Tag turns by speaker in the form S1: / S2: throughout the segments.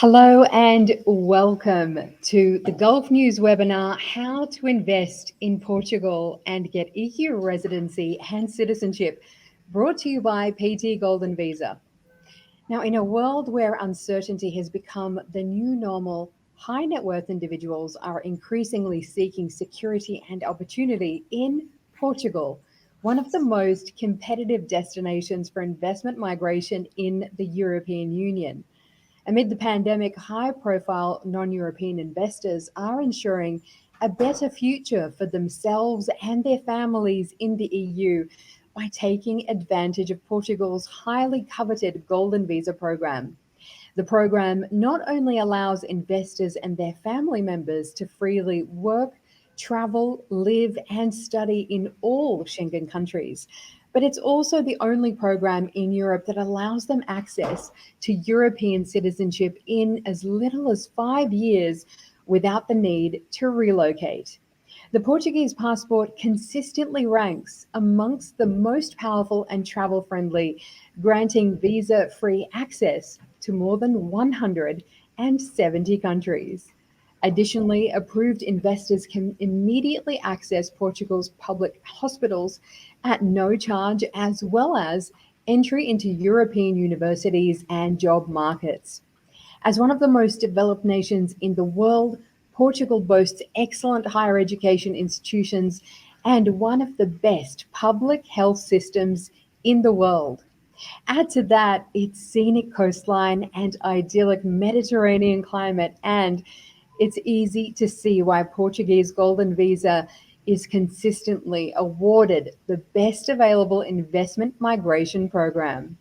S1: Hello and welcome to the Gulf News webinar, How to Invest in Portugal and Get EU Residency and Citizenship, brought to you by PT Golden Visa. Now, in a world where uncertainty has become the new normal, high net worth individuals are increasingly seeking security and opportunity in Portugal, one of the most competitive destinations for investment migration in the European Union. Amid the pandemic, high-profile non-European investors are ensuring a better future for themselves and their families in the EU by taking advantage of Portugal's highly coveted Golden Visa program. The program not only allows investors and their family members to freely work, travel, live, and study in all Schengen countries, but it's also the only program in Europe that allows them access to European citizenship in as little as 5 years without the need to relocate. The Portuguese passport consistently ranks amongst the most powerful and travel friendly, granting visa free access to more than 170 countries. Additionally, approved investors can immediately access Portugal's public hospitals at no charge, as well as entry into European universities and job markets. As one of the most developed nations in the world, Portugal boasts excellent higher education institutions and one of the best public health systems in the world. Add to that its scenic coastline and idyllic Mediterranean climate, and it's easy to see why Portuguese Golden Visa is consistently awarded the best available investment migration program.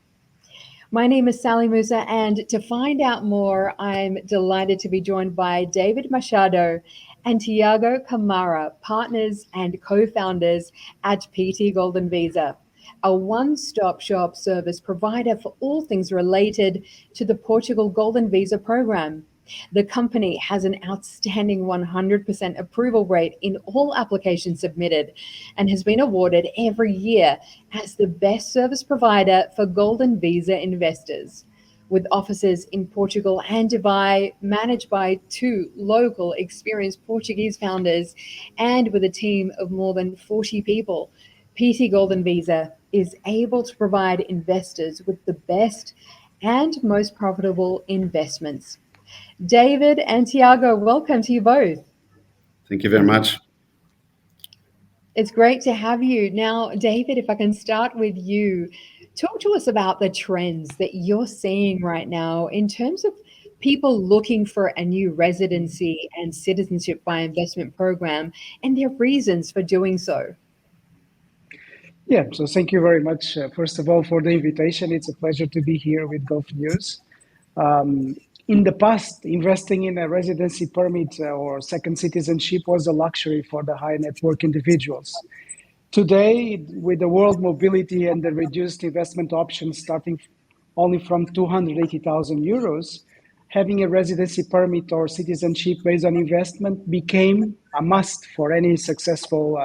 S1: My name is Sally Musa, and to find out more, I'm delighted to be joined by David Machado and Tiago Camara, partners and co-founders at PT Golden Visa, a one-stop shop service provider for all things related to the Portugal Golden Visa program. The company has an outstanding 100% approval rate in all applications submitted and has been awarded every year as the best service provider for Golden Visa investors. With offices in Portugal and Dubai, managed by two local experienced Portuguese founders, and with a team of more than 40 people, PT Golden Visa is able to provide investors with the best and most profitable investments. David and Tiago, welcome to you both.
S2: Thank you very much.
S1: It's great to have you. Now, David, if I can start with you, talk to us about the trends that you're seeing right now in terms of people looking for a new residency and citizenship by investment program and their reasons for doing so.
S3: Yeah, so thank you very much, first of all, for the invitation. It's a pleasure to be here with Gulf News. In the past, investing in a residency permit or second citizenship was a luxury for the high net worth individuals. Today, with the world mobility and the reduced investment options starting only from 280,000 euros, having a residency permit or citizenship based on investment became a must for any successful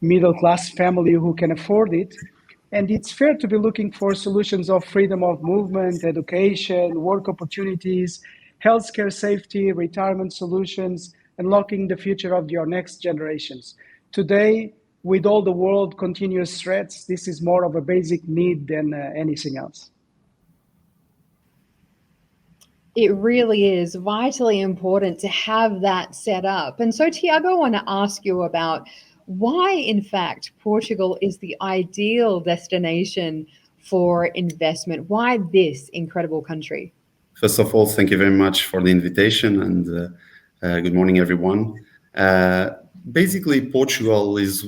S3: middle-class family who can afford it. And it's fair to be looking for solutions of freedom of movement, education, work opportunities, healthcare safety, retirement solutions, unlocking the future of your next generations. Today, with all the world continuous threats, this is more of a basic need than anything else.
S1: It really is vitally important to have that set up. And so, Tiago, I want to ask you about why, in fact, Portugal is the ideal destination for investment. Why this incredible country?
S2: First of all, thank you very much for the invitation, and good morning, everyone. Basically, Portugal is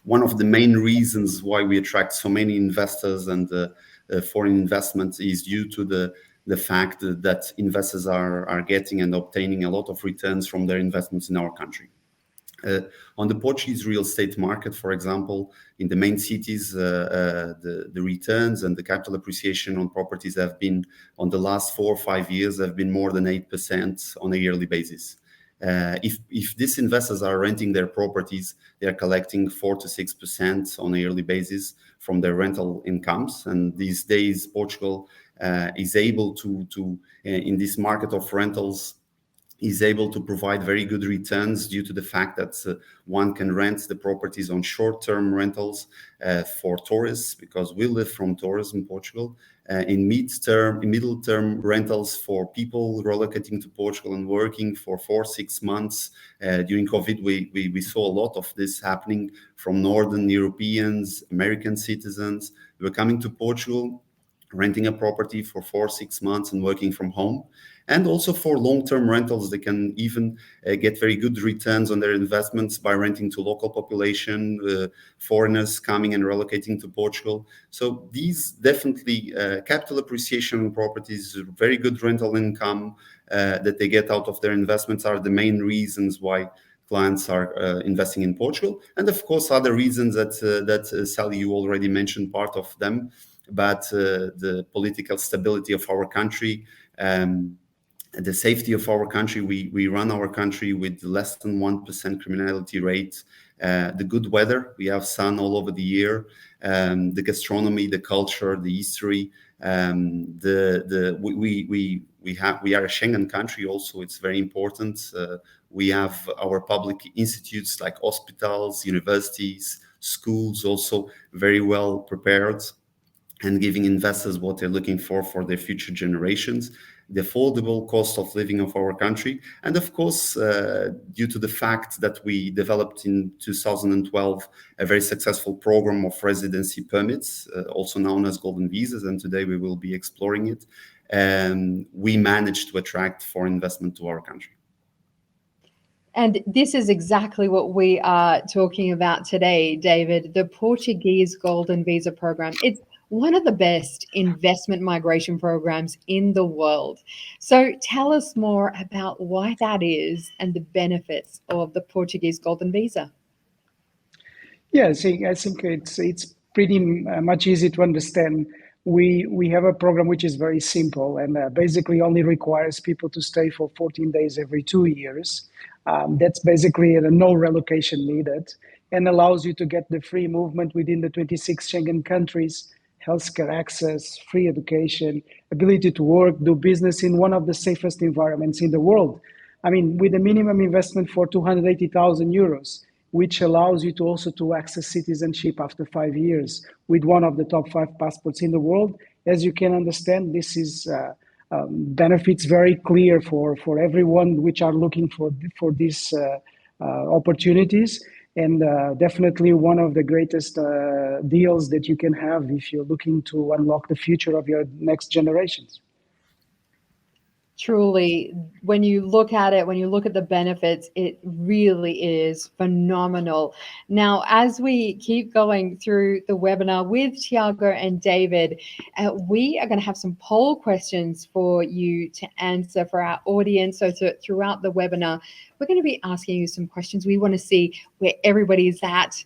S2: one of the main reasons why we attract so many investors and foreign investments is due to the fact that investors are getting and obtaining a lot of returns from their investments in our country. On the Portuguese real estate market, for example, in the main cities, the returns and the capital appreciation on properties have been, on the last 4 or 5 years, have been more than 8% on a yearly basis. If these investors are renting their properties, they are collecting 4 to 6% on a yearly basis from their rental incomes. And these days, Portugal is able to in this market of rentals, is able to provide very good returns due to the fact that one can rent the properties on short-term rentals for tourists, because we live from tourism in Portugal. In middle-term rentals for people relocating to Portugal and working for 4-6 months. During COVID, we saw a lot of this happening from Northern Europeans, American citizens who were coming to Portugal, renting a property for 4-6 months and working from home. And also for long-term rentals, they can even get very good returns on their investments by renting to local population, foreigners coming and relocating to Portugal. So these definitely capital appreciation properties, very good rental income that they get out of their investments are the main reasons why clients are investing in Portugal. And of course, other reasons that Sally, you already mentioned part of them, but the political stability of our country, the safety of our country. We run our country with less than 1% criminality rate. The good weather, we have sun all over the year. The gastronomy, the culture, the history. We are a Schengen country. Also, it's very important. We have our public institutes like hospitals, universities, schools, also very well prepared and giving investors what they're looking for their future generations. The affordable cost of living of our country. And of course, due to the fact that we developed in 2012 a very successful program of residency permits, also known as golden visas, and today we will be exploring it, we managed to attract foreign investment to our country.
S1: And this is exactly what we are talking about today, David, the Portuguese Golden Visa Program. It's one of the best investment migration programs in the world. So tell us more about why that is and the benefits of the Portuguese Golden Visa.
S3: Yeah, I think it's pretty much easy to understand. We have a program which is very simple and basically only requires people to stay for 14 days every 2 years. That's basically no relocation needed, and allows you to get the free movement within the 26 Schengen countries, healthcare access, free education, ability to work, do business in one of the safest environments in the world. I mean, with a minimum investment for 280,000 euros, which allows you to also to access citizenship after 5 years with one of the top 5 passports in the world. As you can understand, this is benefits very clear for everyone which are looking for these opportunities. And definitely one of the greatest deals that you can have if you're looking to unlock the future of your next generations.
S1: Truly, when you look at it, when you look at the benefits, it really is phenomenal. Now, as we keep going through the webinar with Tiago and David, we are going to have some poll questions for you to answer for our audience. So throughout the webinar, we're going to be asking you some questions. We want to see where everybody's at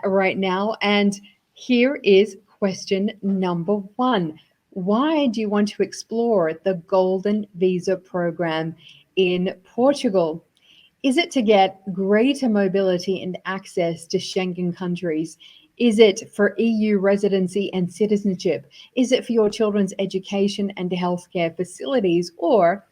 S1: right now. And here is question number 1. Why do you want to explore the Golden Visa program in Portugal? Is it to get greater mobility and access to Schengen countries? Is it for EU residency and citizenship? Is it for your children's education and healthcare facilities? Or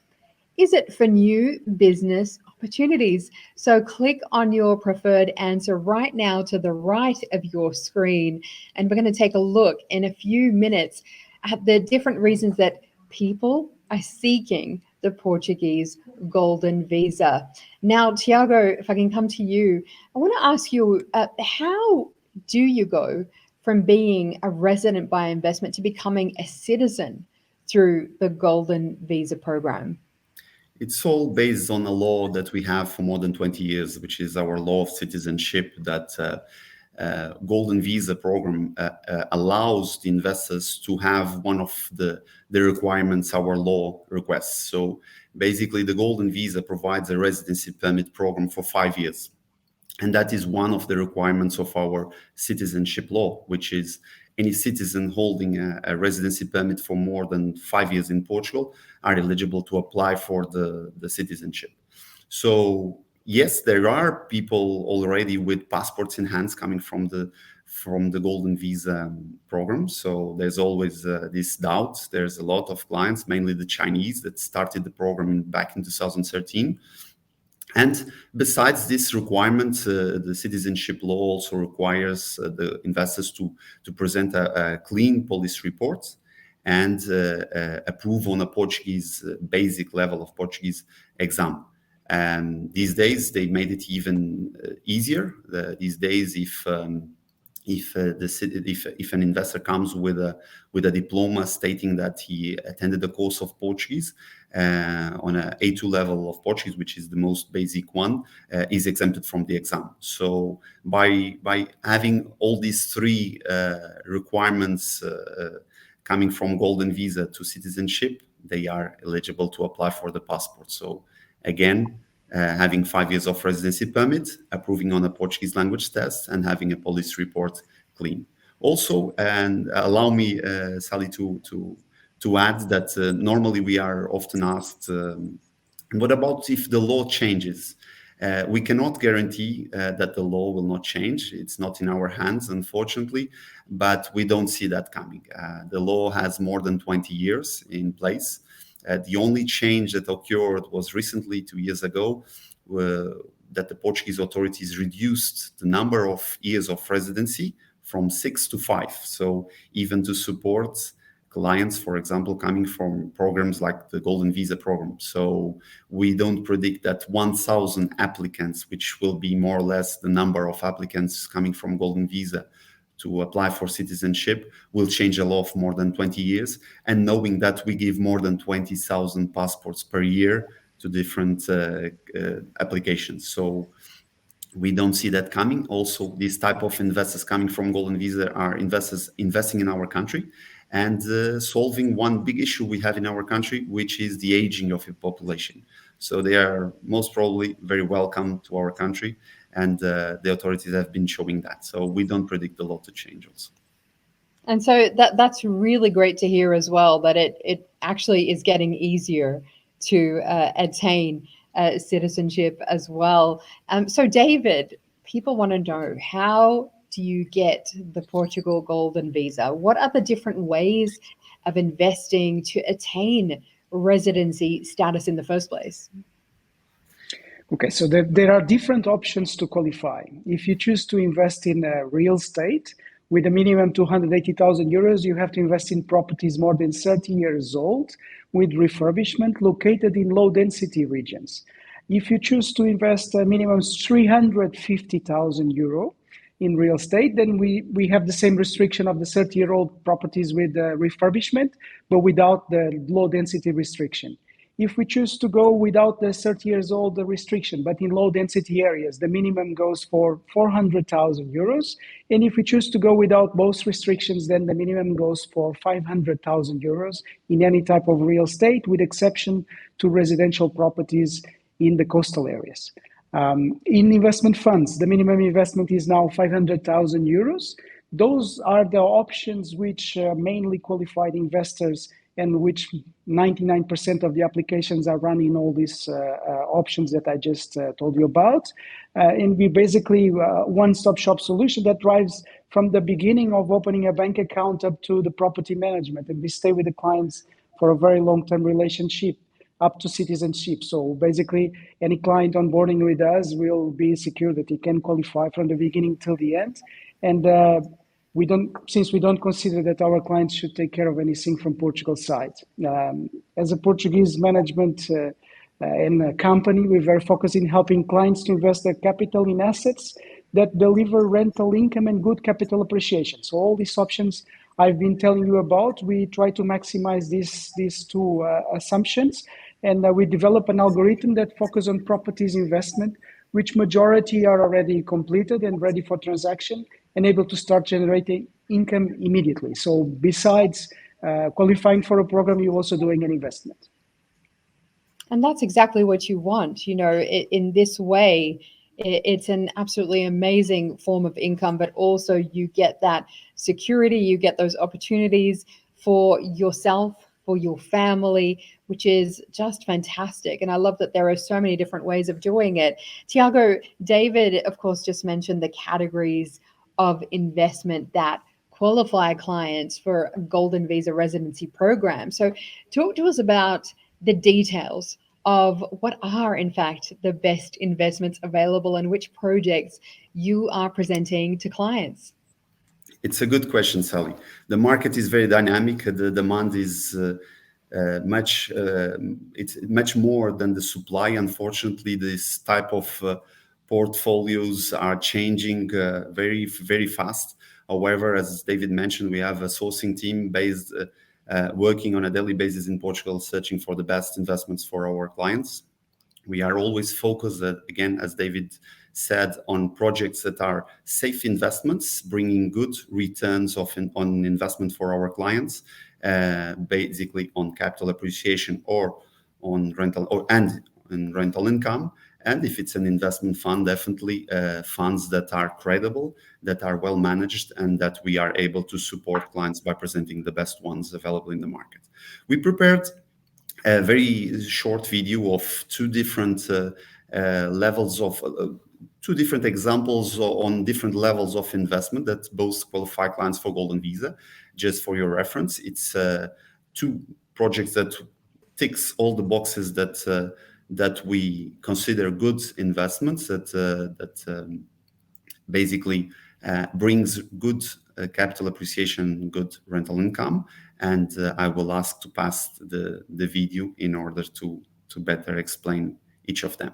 S1: is it for new business opportunities? So click on your preferred answer right now to the right of your screen. And we're going to take a look in a few minutes at the different reasons that people are seeking the Portuguese Golden Visa. Now, Tiago, if I can come to you, I want to ask you, how do you go from being a resident by investment to becoming a citizen through the Golden Visa program?
S2: It's all based on a law that we have for more than 20 years, which is our law of citizenship, that Golden Visa program allows the investors to have one of the requirements our law requests. So basically, the Golden Visa provides a residency permit program for 5 years. And that is one of the requirements of our citizenship law, which is any citizen holding a residency permit for more than 5 years in Portugal are eligible to apply for the citizenship. So yes, there are people already with passports in hands coming from from the golden visa program. So there's always this doubt. There's a lot of clients, mainly the Chinese, that started the program back in 2013. And besides this requirement, the citizenship law also requires the investors to present a clean police report and approve on a Portuguese basic level of Portuguese exam. And these days they made it even easier. These days, if an investor comes with a diploma stating that he attended a course of Portuguese on a A2 level of Portuguese, which is the most basic one, is exempted from the exam. So by having all these three requirements coming from golden visa to citizenship, they are eligible to apply for the passport. So again, having 5 years of residency permit, approving on a Portuguese language test, and having a police report clean. Also, and allow me, Sally, to add that normally we are often asked, what about if the law changes? We cannot guarantee that the law will not change. It's not in our hands, unfortunately, but we don't see that coming. The law has more than 20 years in place. The only change that occurred was recently, 2 years ago, that the Portuguese authorities reduced the number of years of residency from 6 to 5. So even to support clients, for example, coming from programs like the Golden Visa program. So we don't predict that 1,000 applicants, which will be more or less the number of applicants coming from Golden Visa to apply for citizenship, will change a law of more than 20 years. And knowing that we give more than 20,000 passports per year to different applications. So we don't see that coming. Also, these type of investors coming from Golden Visa are investors investing in our country and solving one big issue we have in our country, which is the aging of the population. So they are most probably very welcome to our country, and the authorities have been showing that. So we don't predict the law to change also.
S1: And so that's really great to hear as well, that it actually is getting easier to attain citizenship as well. So David, people want to know, how do you get the Portugal Golden Visa? What are the different ways of investing to attain residency status in the first place?
S3: Okay, so there are different options to qualify. If you choose to invest in real estate with a minimum 280,000 euros, you have to invest in properties more than 30 years old with refurbishment located in low density regions. If you choose to invest a minimum 350,000 euro in real estate, then we have the same restriction of the 30-year-old properties with refurbishment, but without the low density restriction. If we choose to go without the 30 years old restriction, but in low density areas, the minimum goes for 400,000 euros. And if we choose to go without both restrictions, then the minimum goes for 500,000 euros in any type of real estate, with exception to residential properties in the coastal areas. In investment funds, the minimum investment is now 500,000 euros. Those are the options which mainly qualified investors, and which 99% of the applications are running all these options that I just told you about. And we basically one-stop shop solution that drives from the beginning of opening a bank account up to the property management. And we stay with the clients for a very long-term relationship up to citizenship. So basically, any client onboarding with us will be secure that he can qualify from the beginning till the end. And since we don't consider that our clients should take care of anything from Portugal's side. As a Portuguese management and a company, we're very focused in helping clients to invest their capital in assets that deliver rental income and good capital appreciation. So all these options I've been telling you about, we try to maximize these two assumptions. And we develop an algorithm that focuses on properties investment, which majority are already completed and ready for transaction, and able to start generating income immediately. So besides qualifying for a program, you're also doing an investment.
S1: And that's exactly what you want. You know, in this way, it's an absolutely amazing form of income, but also you get that security, you get those opportunities for yourself, for your family, which is just fantastic. And I love that there are so many different ways of doing it. Tiago, David, of course, just mentioned the categories of investment that qualify clients for a golden visa residency program. So talk to us about the details of what are in fact the best investments available and which projects you are presenting to clients.
S2: It's a good question, Sally. The market is very dynamic. The demand is it's much more than the supply. Unfortunately, this type of portfolios are changing very, very fast. However, as David mentioned, we have a sourcing team based working on a daily basis in Portugal, searching for the best investments for our clients. We are always focused, again, as David said, on projects that are safe investments, bringing good returns on investment for our clients, basically on capital appreciation or on rental and rental income. And if it's an investment fund, definitely funds that are credible, that are well managed, and that we are able to support clients by presenting the best ones available in the market. We prepared a very short video of two different levels of two different examples on different levels of investment that both qualify clients for Golden Visa. Just for your reference, it's two projects that ticks all the boxes that we consider good investments that basically brings good capital appreciation, good rental income. And I will ask to pass the video in order to better explain each of them.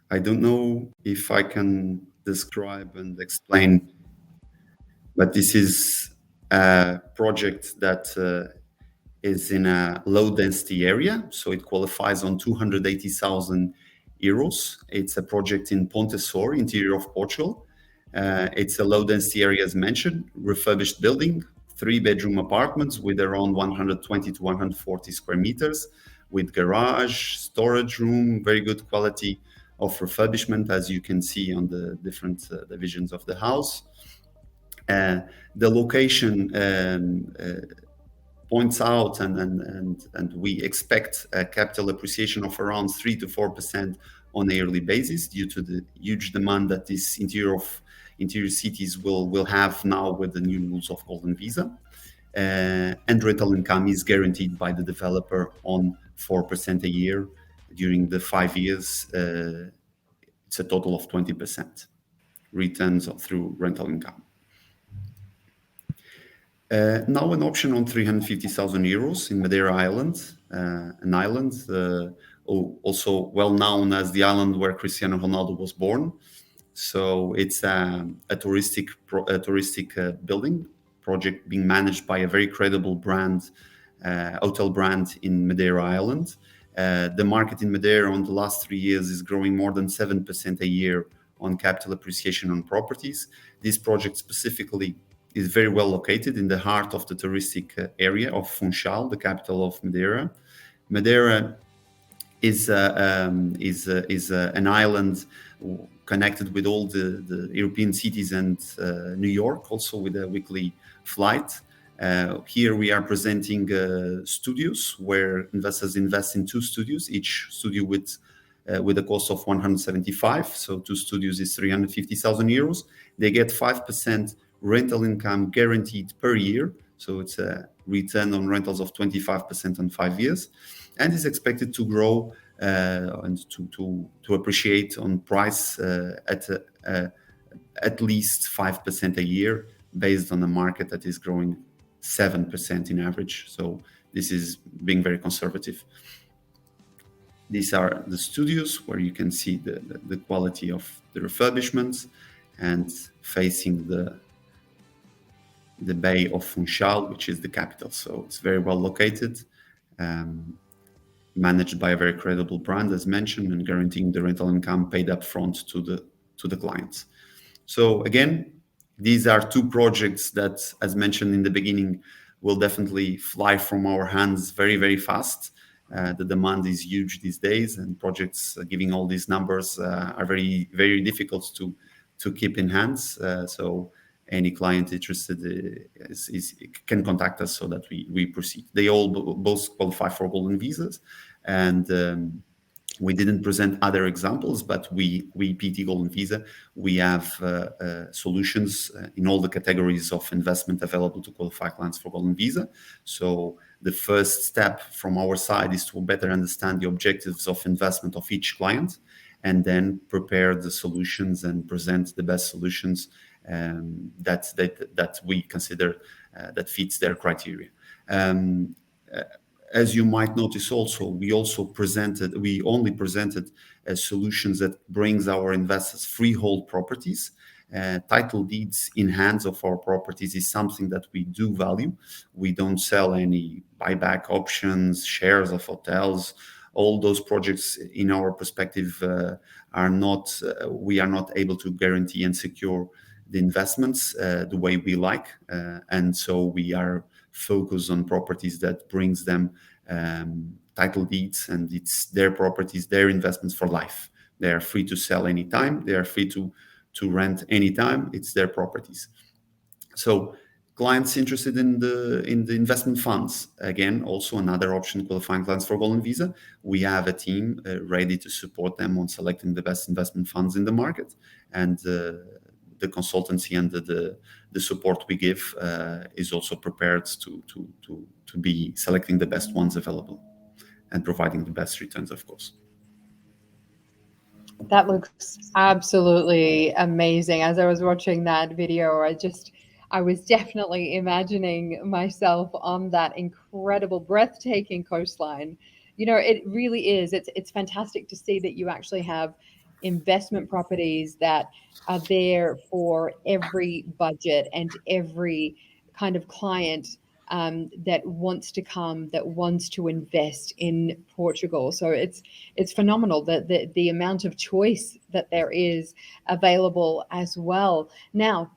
S2: I don't know if I can describe and explain, but this is a project that is in a low density area, so it qualifies on 280,000 euros. It's a project in Pontessor, interior of Portugal. It's a low density area, as mentioned, refurbished building, 3-bedroom apartments with around 120 to 140 square meters, with garage, storage room, very good quality of refurbishment, as you can see on the different divisions of the house. The location points out, and we expect a capital appreciation of around 3 to 4% on a yearly basis due to the huge demand that this interior cities will have now with the new rules of Golden Visa. And rental income is guaranteed by the developer on 4% a year during the 5 years. It's a total of 20% returns through rental income. Now an option on 350,000 euros in Madeira Island, an island also well known as the island where Cristiano Ronaldo was born. So it's a touristic building project being managed by a very credible brand, hotel brand in Madeira Island. The market in Madeira on the last 3 years is growing more than 7% a year on capital appreciation on properties. This project specifically is very well located in the heart of the touristic area of Funchal, the capital of Madeira. Madeira is an island connected with all the European cities and New York, also with a weekly flight. Here we are presenting studios where investors invest in 2 studios, each studio with a cost of 175. So 2 studios is 350,000 euros. They get 5% rental income guaranteed per year. So it's a return on rentals of 25% on 5 years, and is expected to grow and to appreciate on price at least 5% a year, based on a market that is growing 7% in average. So this is being very conservative. These are the studios where you can see the quality of the refurbishments and facing the Bay of Funchal, which is the capital. So it's very well located, managed by a very credible brand, as mentioned, and guaranteeing the rental income paid up front to the clients. So again, these are 2 projects that, as mentioned in the beginning, will definitely fly from our hands very, very fast. The demand is huge these days, and projects giving all these numbers are very, very difficult to keep in hands. So any client interested can contact us so that we proceed. They all both qualify for Golden Visas, And we didn't present other examples, but we PT Golden Visa, we have solutions in all the categories of investment available to qualify clients for Golden Visa. So the first step from our side is to better understand the objectives of investment of each client, and then prepare the solutions and present the best solutions that we consider that fits their criteria. As you might notice also, we only presented solutions that brings our investors freehold properties. Title deeds in hands of our properties is something that we do value. We don't sell any buyback options, shares of hotels. All those projects, in our perspective, we are not able to guarantee and secure the investments the way we like. And so we are focused on properties that brings them title deeds, and it's their properties, their investments for life. They are free to sell anytime. They are free to rent anytime. It's their properties. So clients interested in the investment funds, again, also another option qualifying clients for Golden Visa. We have a team ready to support them on selecting the best investment funds in the market, and the consultancy and the support we give is also prepared to be selecting the best ones available and providing the best returns, of course.
S1: That looks absolutely amazing. As I was watching that video, I was definitely imagining myself on that incredible, breathtaking coastline. It really is. It's fantastic to see that you actually have investment properties that are there for every budget and every kind of client that wants to come, that wants to invest in Portugal. So it's phenomenal that the amount of choice that there is available as well. Now,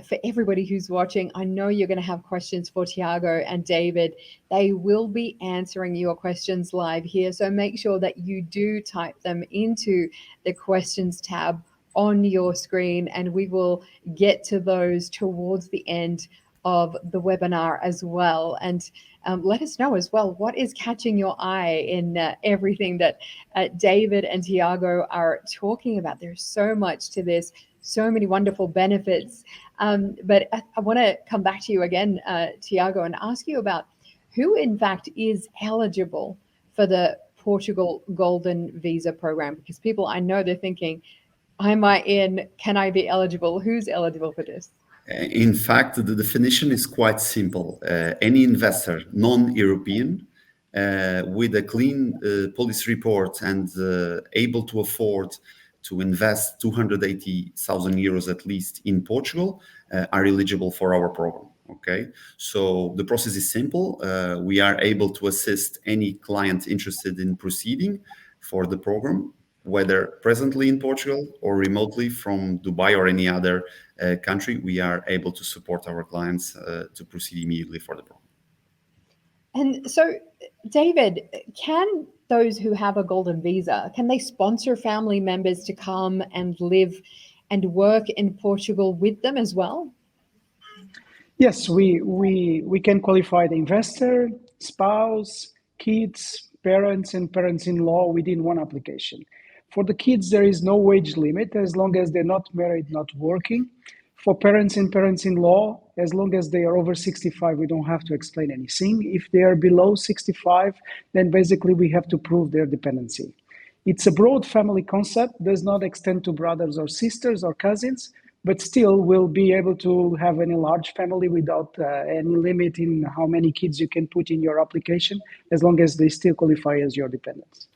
S1: for everybody who's watching, I know you're going to have questions for Tiago and David. They will be answering your questions live here. So make sure that you do type them into the questions tab on your screen, and we will get to those towards the end of the webinar as well. And let us know as well, what is catching your eye in everything that David and Tiago are talking about. There's so much to this, so many wonderful benefits. But I want to come back to you again, Tiago, and ask you about who in fact is eligible for the Portugal Golden Visa program, because people, I know they're thinking, am I in? Can I be eligible? Who's eligible for this?
S2: In fact, the definition is quite simple. Any investor, non-European, with a clean policy report and able to afford to invest 280,000 euros at least in Portugal are eligible for our program. Okay, so the process is simple. We are able to assist any client interested in proceeding for the program, whether presently in Portugal or remotely from Dubai or any other country. We are able to support our clients to proceed immediately for the program.
S1: And so, David, can those who have a golden visa, can they sponsor family members to come and live and work in Portugal with them as well?
S3: Yes, we can qualify the investor, spouse, kids, parents, and parents-in-law within one application. For the kids, there is no wage limit as long as they're not married, not working. For parents and parents-in-law, as long as they are over 65, we don't have to explain anything. If they are below 65, then basically we have to prove their dependency. It's a broad family concept, does not extend to brothers or sisters or cousins, but still will be able to have any large family without any limit in how many kids you can put in your application, as long as they still qualify as your dependents.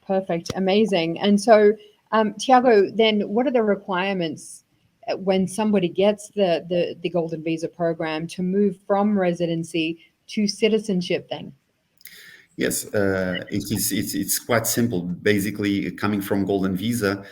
S1: Perfect, amazing. And so, Tiago, then what are the requirements when somebody gets the Golden Visa program to move from residency to citizenship then?
S2: Yes, it's quite simple. Basically, coming from Golden Visa,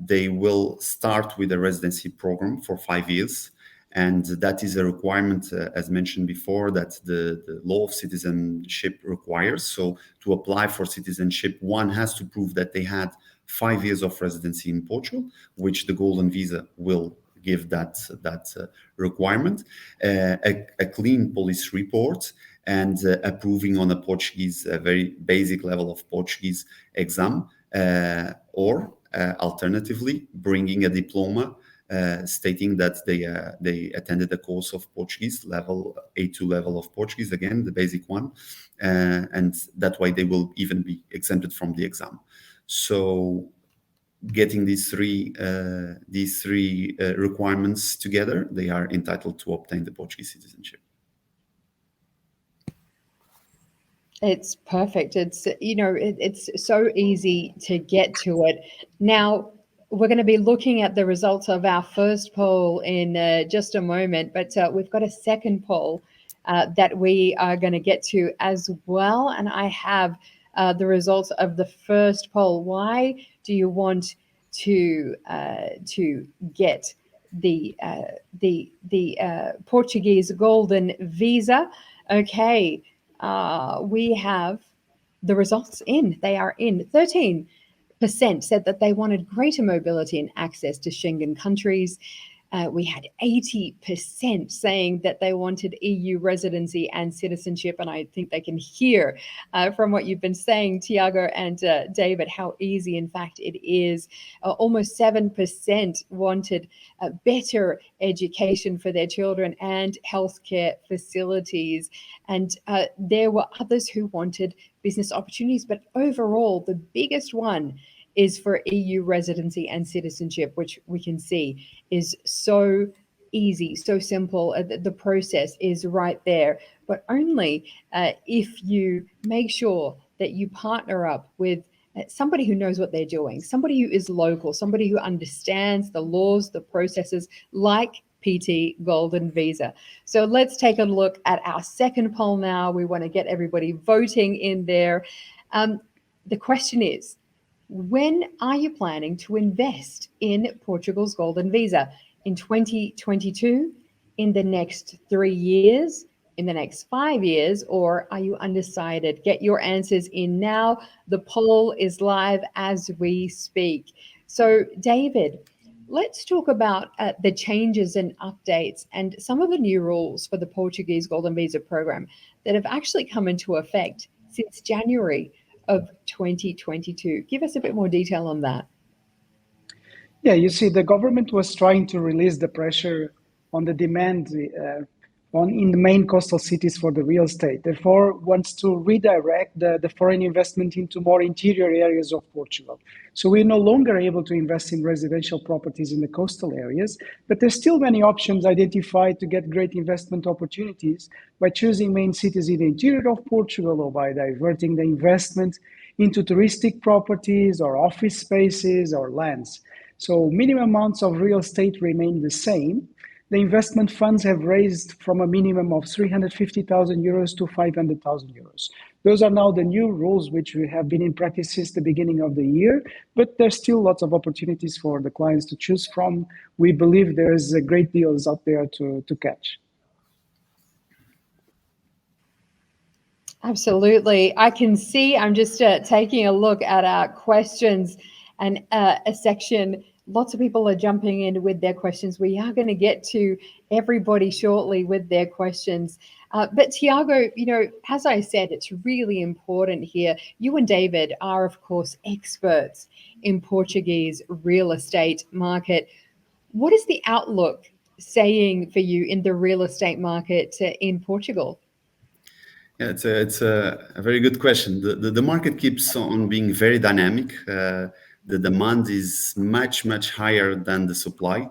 S2: they will start with a residency program for 5 years. And that is a requirement, as mentioned before, that the law of citizenship requires. So to apply for citizenship, one has to prove that they had 5 years of residency in Portugal, which the Golden Visa will give that requirement, a clean police report, and approving on a Portuguese, a very basic level of Portuguese exam, or alternatively bringing a diploma stating that they attended a course of Portuguese level A2 level of Portuguese, again the basic one, and that way they will even be exempted from the exam. So getting these three requirements together, they are entitled to obtain the Portuguese citizenship.
S1: It's perfect. It's, it's so easy to get to it. Now, we're going to be looking at the results of our first poll in just a moment, but we've got a second poll that we are going to get to as well. And I have the results of the first poll. Why do you want to get the Portuguese golden visa? Okay. We have the results in. They are in. 13% said that they wanted greater mobility and access to Schengen countries. We had 80% saying that they wanted EU residency and citizenship. And I think they can hear from what you've been saying, Tiago and David, how easy, in fact, it is. Almost 7% wanted better education for their children and healthcare facilities. And there were others who wanted business opportunities. But overall, the biggest one is for EU residency and citizenship, which we can see is so easy, so simple. The process is right there, but only if you make sure that you partner up with somebody who knows what they're doing, somebody who is local, somebody who understands the laws, the processes, like PT Golden Visa. So let's take a look at our second poll now. We want to get everybody voting in there. The question is, when are you planning to invest in Portugal's golden visa? In 2022, in the next 3 years, in the next 5 years, or are you undecided? Get your answers in now. The poll is live as we speak. So, David, let's talk about the changes and updates and some of the new rules for the Portuguese golden visa program that have actually come into effect since January of 2022. Give us a bit more detail on that.
S3: Yeah, you see, the government was trying to release the pressure on the demand in the main coastal cities for the real estate. Therefore, wants to redirect the foreign investment into more interior areas of Portugal. So we're no longer able to invest in residential properties in the coastal areas, but there's still many options identified to get great investment opportunities by choosing main cities in the interior of Portugal, or by diverting the investment into touristic properties or office spaces or lands. So minimum amounts of real estate remain the same. The investment funds have raised from a minimum of 350,000 euros to 500,000 euros. Those are now the new rules which we have been in practice since the beginning of the year, but there's still lots of opportunities for the clients to choose from. We believe there's a great deals out there to catch.
S1: Absolutely. I can see, I'm just taking a look at our questions and a section. Lots of people are jumping in with their questions. We are going to get to everybody shortly with their questions. But Tiago, as I said, it's really important here. You and David are, of course, experts in Portuguese real estate market. What is the outlook saying for you in the real estate market in Portugal?
S2: Yeah, it's a very good question. The market keeps on being very dynamic. The demand is much higher than the supply.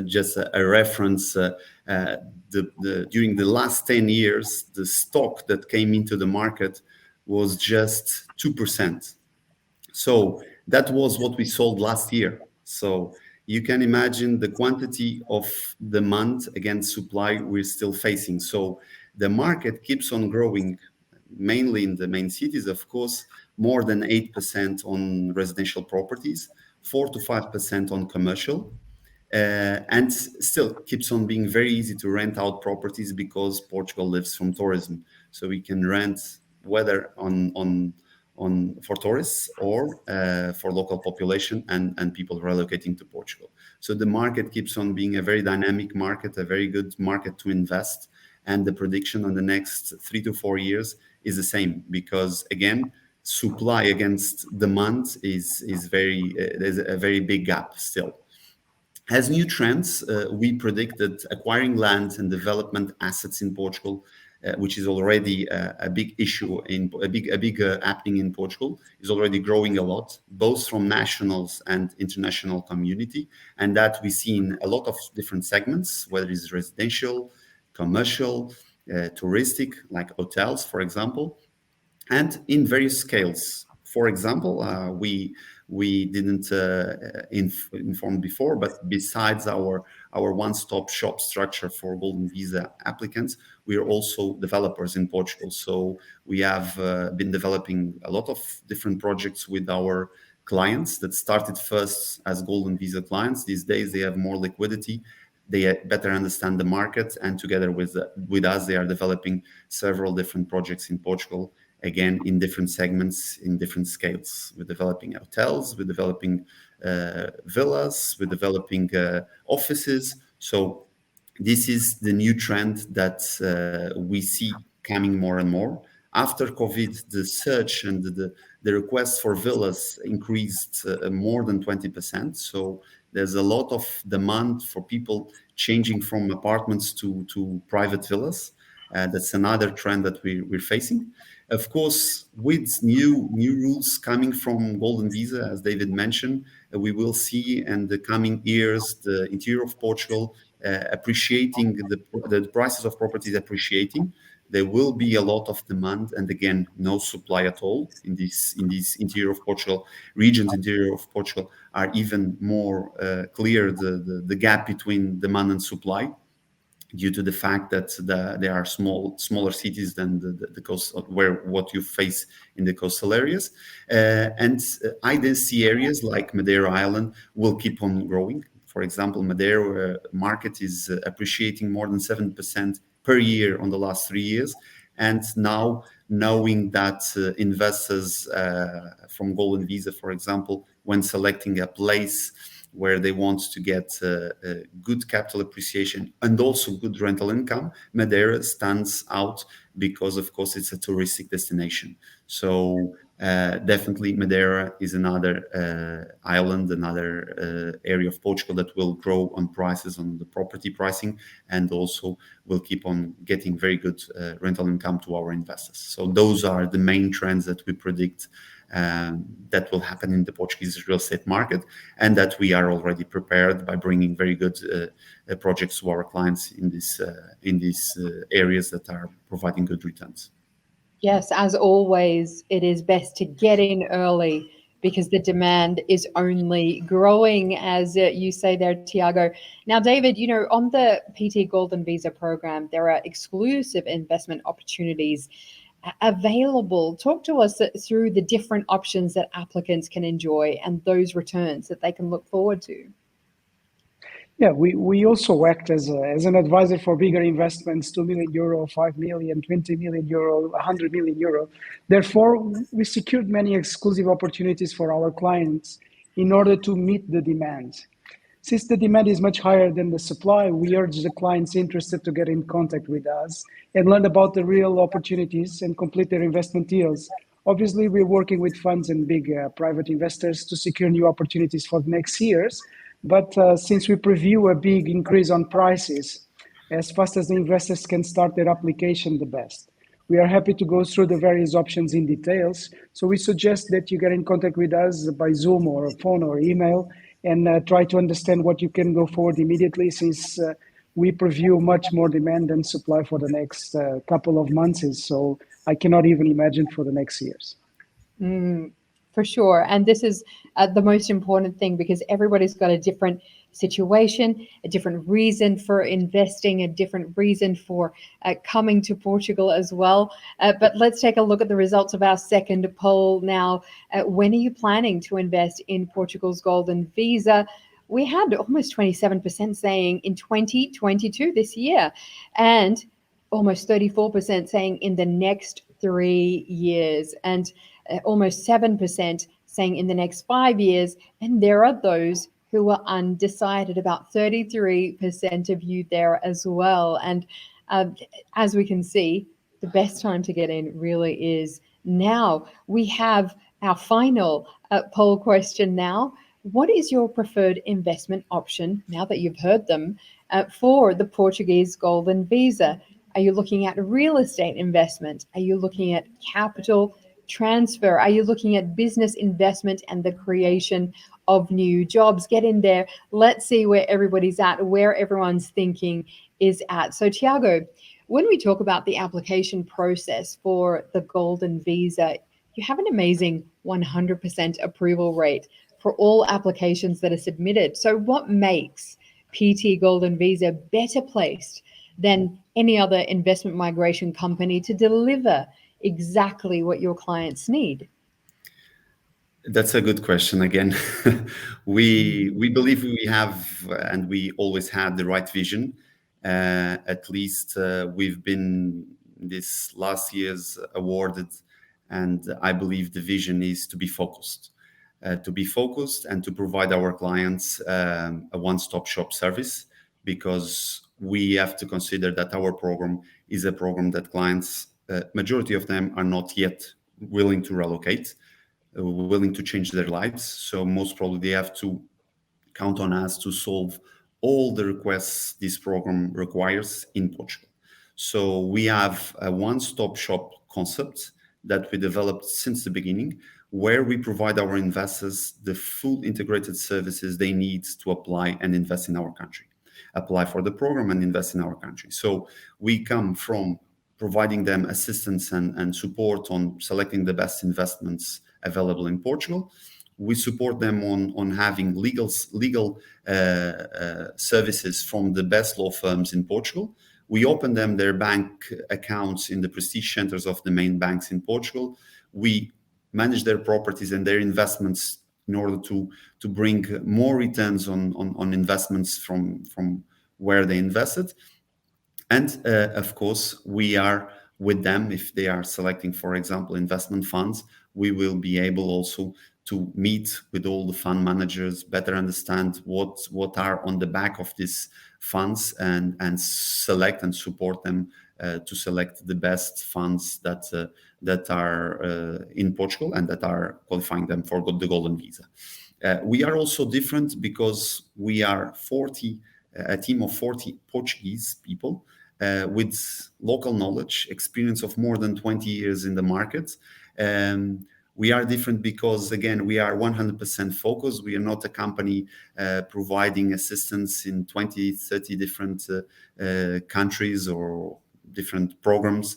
S2: Just a reference, during the last 10 years, the stock that came into the market was just 2%. So that was what we sold last year. So you can imagine the quantity of demand against supply we're still facing. So the market keeps on growing, mainly in the main cities, of course, more than 8% on residential properties, 4 to 5% on commercial, and still keeps on being very easy to rent out properties because Portugal lives from tourism. So we can rent whether for tourists or for local population and people relocating to Portugal. So the market keeps on being a very dynamic market, a very good market to invest. And the prediction on the next 3 to 4 years is the same, because again, supply against demand is very there's a very big gap still. As new trends, we predicted acquiring land and development assets in Portugal, which is already a big issue in a big happening in Portugal, is already growing a lot, both from nationals and international community, and that we see in a lot of different segments, whether it's residential, commercial, touristic, like hotels, for example, and in various scales. For example, we didn't inform before, but besides our one-stop shop structure for golden visa applicants, we are also developers in Portugal. So we have been developing a lot of different projects with our clients that started first as golden visa clients. These days they have more liquidity, they better understand the market, and together with us, they are developing several different projects in Portugal, again, in different segments, in different scales. We're developing hotels, we're developing villas, we're developing offices. So this is the new trend that we see coming more and more. After COVID, the search and the request for villas increased more than 20%. So there's a lot of demand for people changing from apartments to private villas. That's another trend that we're facing. Of course, with new rules coming from Golden Visa, as David mentioned, we will see in the coming years the interior of Portugal appreciating, the prices of properties appreciating. There will be a lot of demand, and again, no supply at all in these interior of Portugal regions. Interior of Portugal are even more clear the gap between demand and supply, due to the fact that there are smaller cities than the coast, where what you face in the coastal areas, and high-density areas like Madeira Island will keep on growing. For example, Madeira market is appreciating more than 7% per year on the last 3 years, and now knowing that investors from Golden Visa, for example, when selecting a place where they want to get good capital appreciation and also good rental income, Madeira stands out because, of course, it's a touristic destination. So definitely Madeira is another island, another area of Portugal that will grow on prices, on the property pricing, and also will keep on getting very good rental income to our investors. So those are the main trends that we predict that will happen in the Portuguese real estate market, and that we are already prepared by bringing very good projects to our clients in these areas that are providing good returns.
S1: Yes, as always, it is best to get in early because the demand is only growing, as you say there, Tiago. Now, David, on the PT Golden Visa program, there are exclusive investment opportunities available. Talk to us through the different options that applicants can enjoy and those returns that they can look forward to.
S3: Yeah, we also act as an advisor for bigger investments, 2 million euro, 5 million, 20 million euro, 100 million euro. Therefore, we secured many exclusive opportunities for our clients in order to meet the demand. Since the demand is much higher than the supply, we urge the clients interested to get in contact with us and learn about the real opportunities and complete their investment deals. Obviously, we're working with funds and big private investors to secure new opportunities for the next years. But since we preview a big increase on prices, as fast as the investors can start their application, the best. We are happy to go through the various options in details. So we suggest that you get in contact with us by Zoom or phone or email, and try to understand what you can go forward immediately, since we preview much more demand than supply for the next couple of months. So I cannot even imagine for the next years.
S1: For sure. And this is the most important thing, because everybody's got a different situation, a different reason for investing, a different reason for coming to Portugal as well. But let's take a look at the results of our second poll now. When are you planning to invest in Portugal's Golden Visa? We had almost 27% saying in 2022, this year, and almost 34% saying in the next 3 years, and almost 7% saying in the next 5 years. And there are those who are undecided, about 33% of you there as well. And As we can see, the best time to get in really is now. We have our final poll question now. What is your preferred investment option, now that you've heard them, for the Portuguese Golden Visa? Are you looking at real estate investment? Are you looking at capital transfer? Are you looking at business investment and the creation of new jobs? Get in there. Let's see where everybody's at, where everyone's thinking is at. So, Tiago, when we talk about the application process for the Golden Visa, you have an amazing 100% approval rate for all applications that are submitted. So what makes PT Golden Visa better placed than any other investment migration company to deliver exactly what your clients need?
S2: That's a good question again. we believe we have and we always had the right vision. At least we've been this last year's awarded, and I believe the vision is to be focused. And to provide our clients a one-stop shop service, because we have to consider that our program is a program that clients, majority of them are not yet willing to relocate, willing to change their lives. So most probably they have to count on us to solve all the requests this program requires in Portugal. So we have a one-stop shop concept that we developed since the beginning, where we provide our investors the full integrated services they need to apply and invest in our country, apply for the program and invest in our country. So we come from providing them assistance and support on selecting the best investments available in Portugal. We support them on having legal services from the best law firms in Portugal. We open them their bank accounts in the prestige centers of the main banks in Portugal. We manage their properties and their investments in order to bring more returns on investments from where they invested. And of course, we are with them if they are selecting, for example, investment funds. We will be able also to meet with all the fund managers, better understand what are on the back of these funds, and select and support them to select the best funds that are in Portugal and that are qualifying them for the Golden Visa. We are also different because we are a team of 40 Portuguese people with local knowledge, experience of more than 20 years in the market. We are different because, again, we are 100% focused. We are not a company providing assistance in 20, 30 different countries or different programs.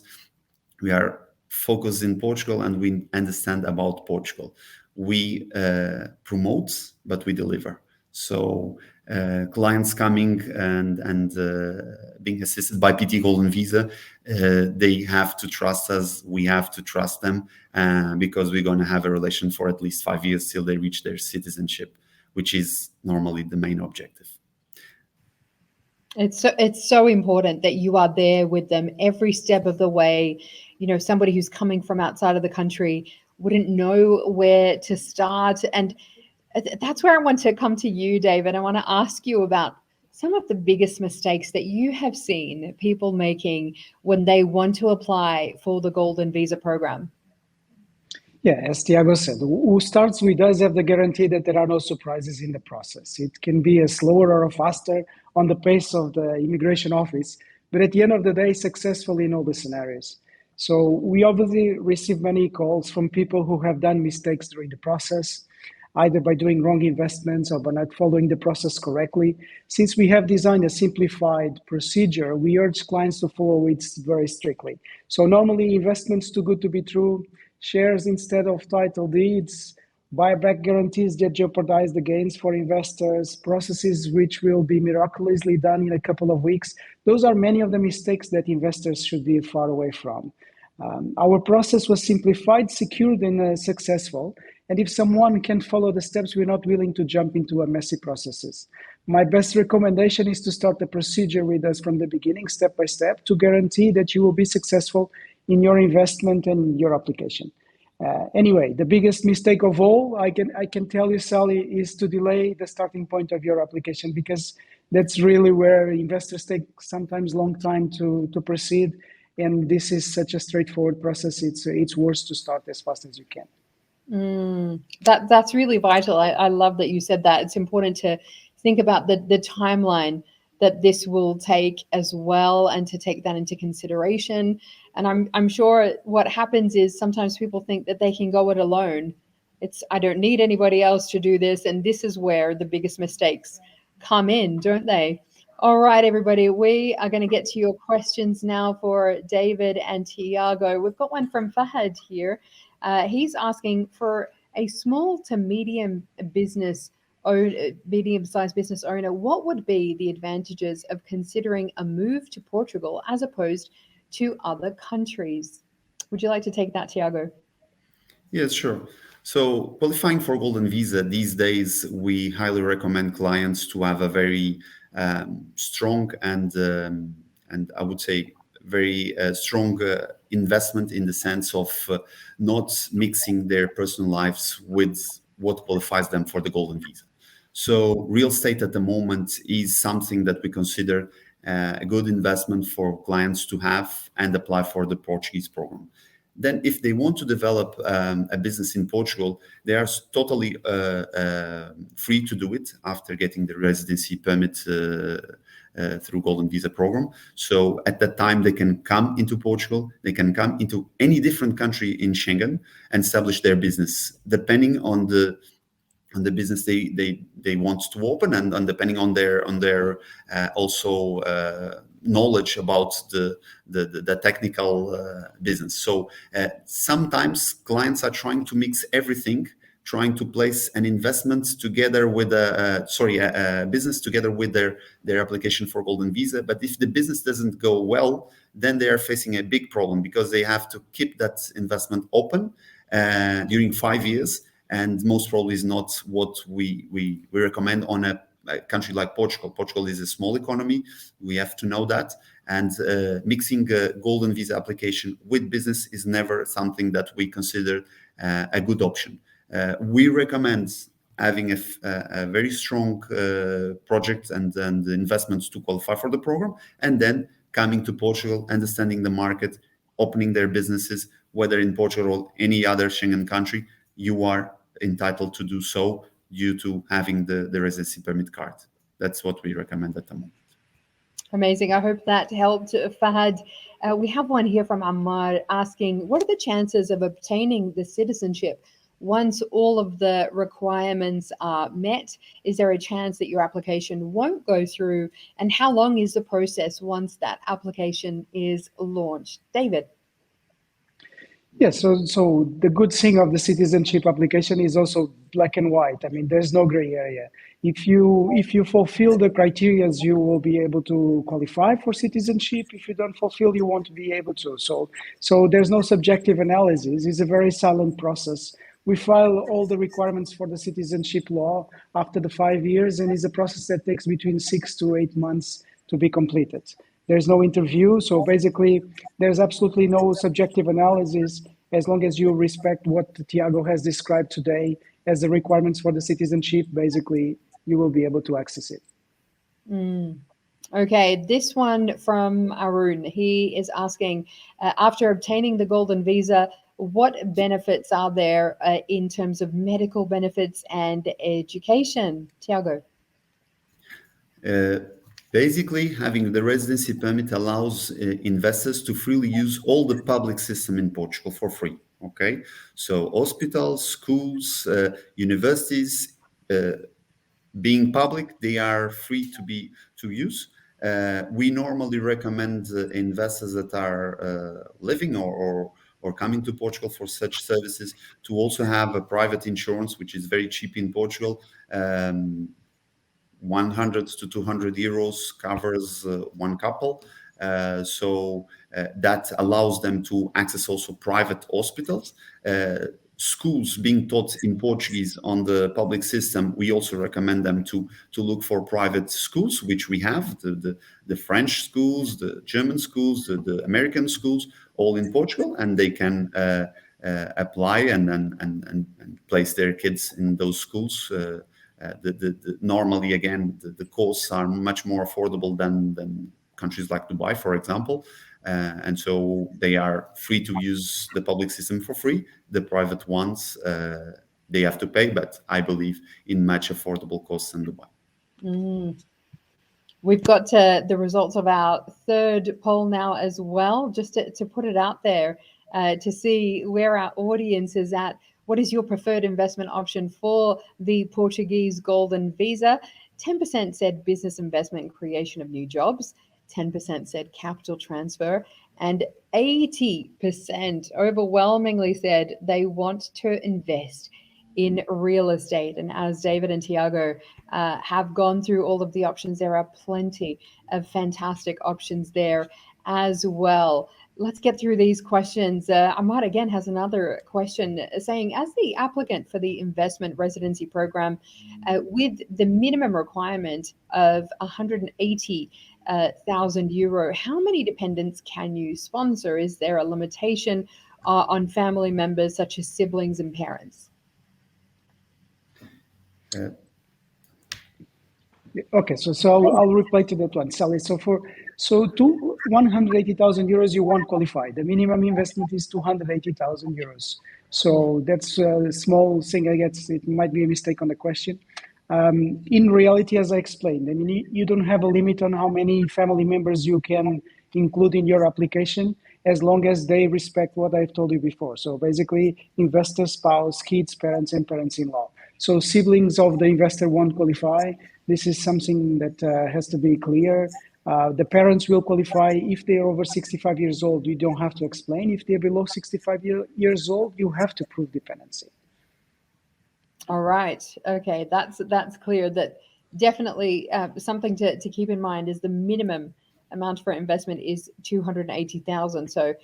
S2: We are focused in Portugal and we understand about Portugal. We promote, but we deliver. So clients coming and being assisted by PT Golden Visa, they have to trust us. We have to trust them because we're going to have a relation for at least 5 years till they reach their citizenship, which is normally the main objective.
S1: It's so important that you are there with them every step of the way. You know, somebody who's coming from outside of the country wouldn't know where to start. And that's where I want to come to you, David. I want to ask you about some of the biggest mistakes that you have seen people making when they want to apply for the Golden Visa program.
S3: Yeah, as Tiago said, who starts with us have the guarantee that there are no surprises in the process. It can be a slower or a faster on the pace of the immigration office, but at the end of the day, successful in all the scenarios. So we obviously receive many calls from people who have done mistakes during the process, either by doing wrong investments or by not following the process correctly. Since we have designed a simplified procedure, we urge clients to follow it very strictly. So normally investments too good to be true, shares instead of title deeds, buyback guarantees that jeopardize the gains for investors, processes which will be miraculously done in a couple of weeks. Those are many of the mistakes that investors should be far away from. Our process was simplified, secured, and successful. And if someone can follow the steps, we're not willing to jump into a messy processes. My best recommendation is to start the procedure with us from the beginning, step by step, to guarantee that you will be successful in your investment and your application. Anyway, the biggest mistake of all, I can tell you, Sally, is to delay the starting point of your application, because that's really where investors take sometimes long time to proceed. And this is such a straightforward process. It's worth to start as fast as you can.
S1: That's really vital. I love that you said that. It's important to think about the timeline that this will take as well, and to take that into consideration. And I'm sure what happens is sometimes people think that they can go it alone. I don't need anybody else to do this, and this is where the biggest mistakes come in, don't they? All right, everybody, we are going to get to your questions now for David and Tiago. We've got one from Fahad here. He's asking, for a small to medium-sized business owner, what would be the advantages of considering a move to Portugal as opposed to other countries? Would you like to take that, Tiago?
S2: Yes, sure. So qualifying for Golden Visa these days, we highly recommend clients to have a very strong and I would say very strong investment, in the sense of not mixing their personal lives with what qualifies them for the Golden Visa. So real estate at the moment is something that we consider a good investment for clients to have and apply for the Portuguese program. Then if they want to develop a business in Portugal, they are totally free to do it after getting the residency permit through Golden Visa program. So at that time, they can come into Portugal, they can come into any different country in Schengen and establish their business, depending on the business they want to open, and depending on their also knowledge about the technical business. So sometimes clients are trying to mix everything, trying to place an investment together with a business together with their application for Golden Visa. But if the business doesn't go well, then they are facing a big problem, because they have to keep that investment open during 5 years. And most probably is not what we recommend on a country like Portugal. Portugal is a small economy. We have to know that. And mixing a Golden Visa application with business is never something that we consider a good option. We recommend having a very strong project and investments to qualify for the program, and then coming to Portugal, understanding the market, opening their businesses, whether in Portugal or any other Schengen country. You are entitled to do so due to having the residency permit card. That's what we recommend at the moment.
S1: Amazing. I hope that helped, Fahad. We have one here from Ammar asking, what are the chances of obtaining the citizenship once all of the requirements are met? Is there a chance that your application won't go through? And how long is the process once that application is launched? David.
S3: Yes, so the good thing of the citizenship application is also black and white. I mean, there's no gray area. If you fulfill the criteria, you will be able to qualify for citizenship. If you don't fulfill, you won't be able to. So there's no subjective analysis. It's a very silent process. We file all the requirements for the citizenship law after the 5 years, and it's a process that takes between 6 to 8 months to be completed. There's no interview, so basically there's absolutely no subjective analysis as long as you respect what Tiago has described today as the requirements for the citizenship. Basically, you will be able to access it.
S1: Okay, this one from Arun. He is asking, after obtaining the Golden Visa, what benefits are there in terms of medical benefits and education? Tiago.
S2: Basically, having the residency permit allows investors to freely use all the public system in Portugal for free. Okay, so hospitals, schools, universities, being public, they are free to use. We normally recommend investors that are living or coming to Portugal for such services to also have a private insurance, which is very cheap in Portugal. 100 to 200 euros covers one couple. So that allows them to access also private hospitals. Schools being taught in Portuguese on the public system, we also recommend them to look for private schools, which we have, the French schools, the German schools, the American schools, all in Portugal, and they can apply and place their kids in those schools Normally, again, the costs are much more affordable than countries like Dubai, for example. And so they are free to use the public system for free. The private ones, they have to pay, but I believe in much affordable costs in Dubai.
S1: We've got the results of our third poll now as well, just to put it out there to see where our audience is at. What is your preferred investment option for the Portuguese golden visa? 10% said business investment and creation of new jobs. 10% said capital transfer. And 80% overwhelmingly said they want to invest in real estate. And as David and Tiago have gone through all of the options, there are plenty of fantastic options there as well. Let's get through these questions. Ahmad again has another question saying, as the applicant for the investment residency program, with the minimum requirement of 180,000 euro, how many dependents can you sponsor? Is there a limitation on family members such as siblings and parents?
S3: Okay, so I'll reply to that one, Sally. So to 180,000 euros, you won't qualify. The minimum investment is 280,000 euros. So that's a small thing. I guess it might be a mistake on the question. In reality, as I explained, I mean, you don't have a limit on how many family members you can include in your application, as long as they respect what I've told you before. So basically, investor, spouse, kids, parents, and parents-in-law. So siblings of the investor won't qualify. This is something that has to be clear. The parents will qualify if they are over 65 years old. You don't have to explain. If they're below 65 years old, you have to prove dependency.
S1: All right. Okay, that's clear. That definitely something to keep in mind is the minimum amount for investment is 280,000. So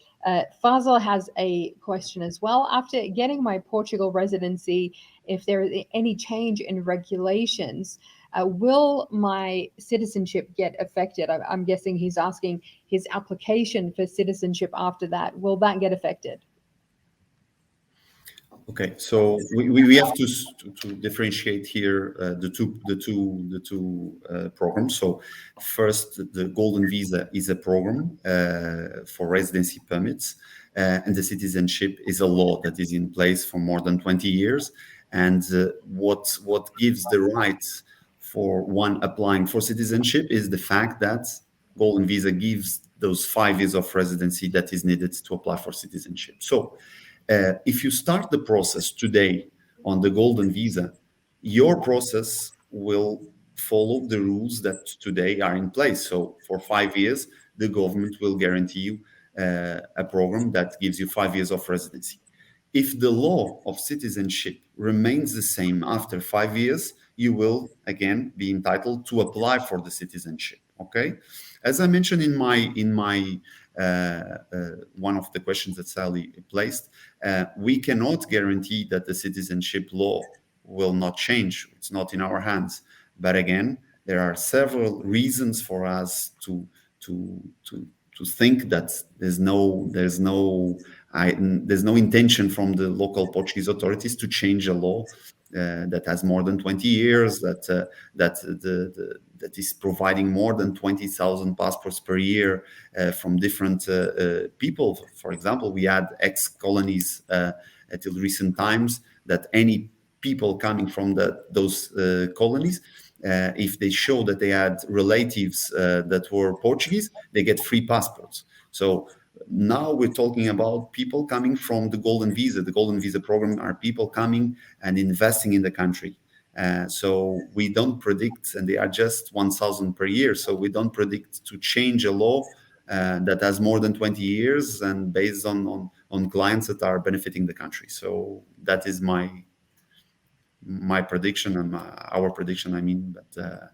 S1: Fazal has a question as well. After getting my Portugal residency, if there is any change in regulations, will my citizenship get affected? I'm guessing he's asking his application for citizenship after that. Will that get affected?
S2: Okay, so we have to differentiate here the two programs. So first, the Golden Visa is a program for residency permits, and the citizenship is a law that is in place for more than 20 years. And what gives the right for one applying for citizenship is the fact that Golden Visa gives those 5 years of residency that is needed to apply for citizenship. So if you start the process today on the Golden Visa, your process will follow the rules that today are in place. So for 5 years, the government will guarantee you a program that gives you 5 years of residency. If the law of citizenship remains the same after 5 years, you will again be entitled to apply for the citizenship. Okay, as I mentioned in my one of the questions that Sally placed, we cannot guarantee that the citizenship law will not change. It's not in our hands. But again, there are several reasons for us to think that there's no intention from the local Portuguese authorities to change a law that has more than 20 years, that is providing more than 20,000 passports per year from different people. For example, we had ex-colonies until recent times that any people coming from those colonies, if they show that they had relatives that were Portuguese, they get free passports. So now we're talking about people coming from the Golden Visa. The Golden Visa program are people coming and investing in the country. So we don't predict, and they are just 1,000 per year. So we don't predict to change a law that has more than 20 years and based on clients that are benefiting the country. So that is my prediction and our prediction. I mean, but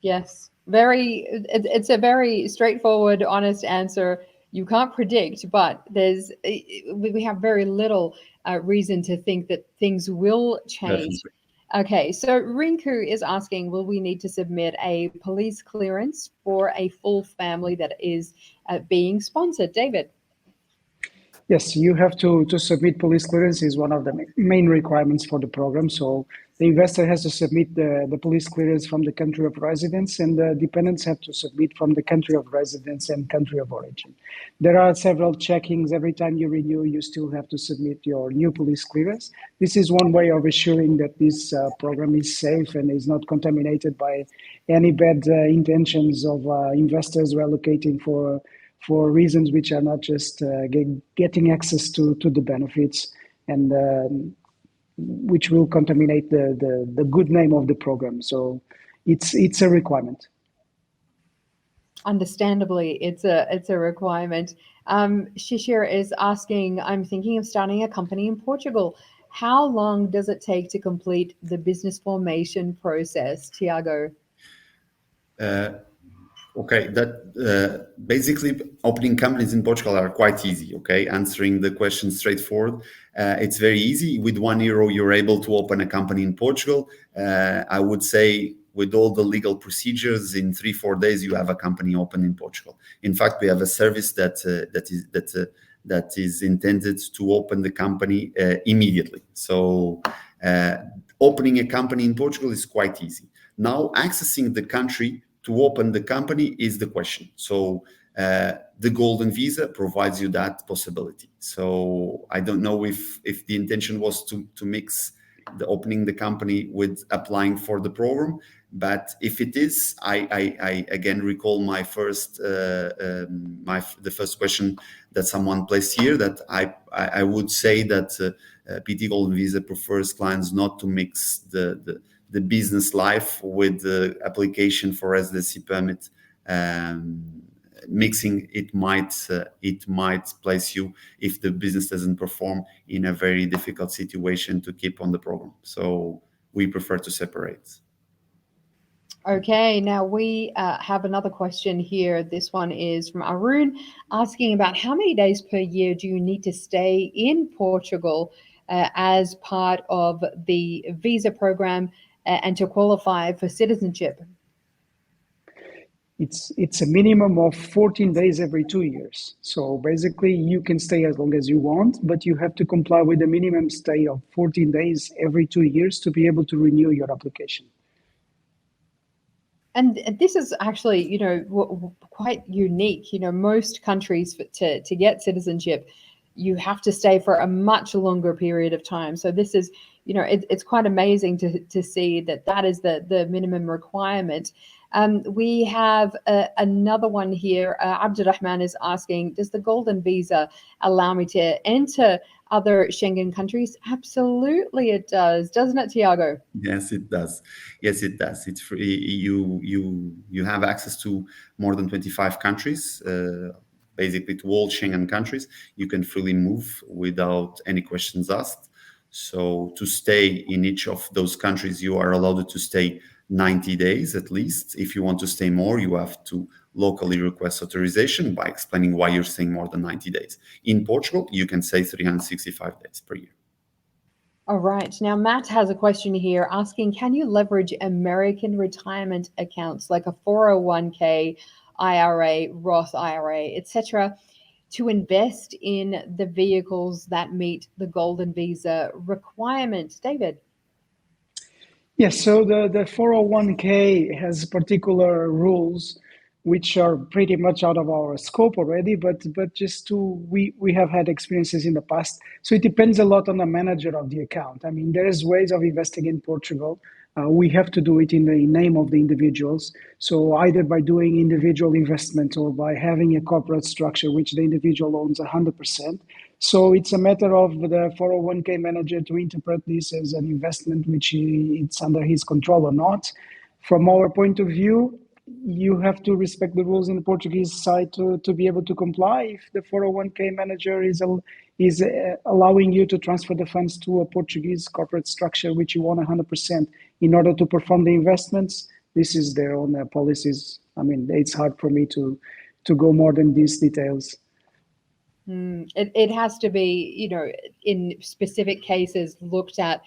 S1: yes, it's a very straightforward, honest answer. You can't predict, but we have very little reason to think that things will change.
S2: Definitely.
S1: Okay, so Rinku is asking, will we need to submit a police clearance for a full family that is being sponsored? David?
S3: Yes, you have to submit police clearance is one of the main requirements for the program. So the investor has to submit the police clearance from the country of residence, and the dependents have to submit from the country of residence and country of origin. There are several checkings. Every time you renew, you still have to submit your new police clearance. This is one way of assuring that this program is safe and is not contaminated by any bad intentions of investors relocating for reasons which are not just getting access to the benefits, and which will contaminate the good name of the program. So it's a requirement.
S1: Understandably, it's a requirement. Shishir is asking, I'm thinking of starting a company in Portugal. How long does it take to complete the business formation process, Tiago?
S2: Okay, that basically opening companies in Portugal are quite easy. Okay, answering the question straightforward, it's very easy. With €1, you're able to open a company in Portugal. I would say with all the legal procedures, in 3-4 days you have a company open in Portugal. In fact, we have a service that is intended to open the company immediately. So opening a company in Portugal is quite easy. Now, accessing the country to open the company is the question. So the golden visa provides you that possibility. So I don't know if the intention was to mix the opening the company with applying for the program, but if it is, I again recall my first the first question that someone placed here, that I would say that PT Golden Visa prefers clients not to mix the business life with the application for residency permit. Mixing it might place you, if the business doesn't perform, in a very difficult situation to keep on the program. So we prefer to separate.
S1: Okay, now we have another question here. This one is from Arun, asking about how many days per year do you need to stay in Portugal as part of the visa program and to qualify for citizenship?
S3: It's a minimum of 14 days every 2 years. So basically, you can stay as long as you want, but you have to comply with a minimum stay of 14 days every 2 years to be able to renew your application.
S1: And this is actually, quite unique. Most countries to get citizenship, you have to stay for a much longer period of time. So this is, it's quite amazing to see that is the minimum requirement. We have another one here. Abdurrahman is asking, does the golden visa allow me to enter other Schengen countries? Absolutely it does, doesn't it, Tiago?
S2: Yes, it does. Yes, it does. It's free. You have access to more than 25 countries, basically to all Schengen countries. You can freely move without any questions asked. So to stay in each of those countries, you are allowed to stay 90 days at least. If you want to stay more, you have to locally request authorization by explaining why you're staying more than 90 days. In Portugal, you can stay 365 days per year.
S1: All right. Now, Matt has a question here asking, can you leverage American retirement accounts like a 401k, IRA, Roth IRA, etc., to invest in the vehicles that meet the golden visa requirements? David?
S3: Yes, so the 401k has particular rules which are pretty much out of our scope already, but just we have had experiences in the past. So it depends a lot on the manager of the account. I mean, there's ways of investing in Portugal. We have to do it in the name of the individuals. So either by doing individual investment or by having a corporate structure which the individual owns 100%. So it's a matter of the 401k manager to interpret this as an investment which it's under his control or not. From our point of view, you have to respect the rules in the Portuguese side to be able to comply. If the 401k manager is allowing you to transfer the funds to a Portuguese corporate structure which you own 100% in order to perform the investments, this is their own policies. I mean, it's hard for me to go more than these details.
S1: It has to be, in specific cases looked at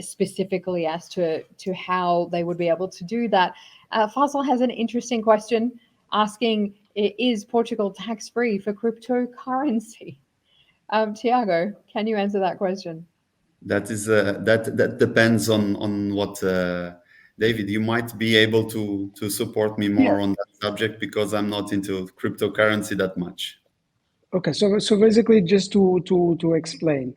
S1: specifically as to how they would be able to do that. Faisal has an interesting question asking, is Portugal tax-free for cryptocurrency? Tiago, can you answer that question?
S2: That is that depends on what David. You might be able to support me more on that subject because I'm not into cryptocurrency that much.
S3: Okay, so basically, just to explain,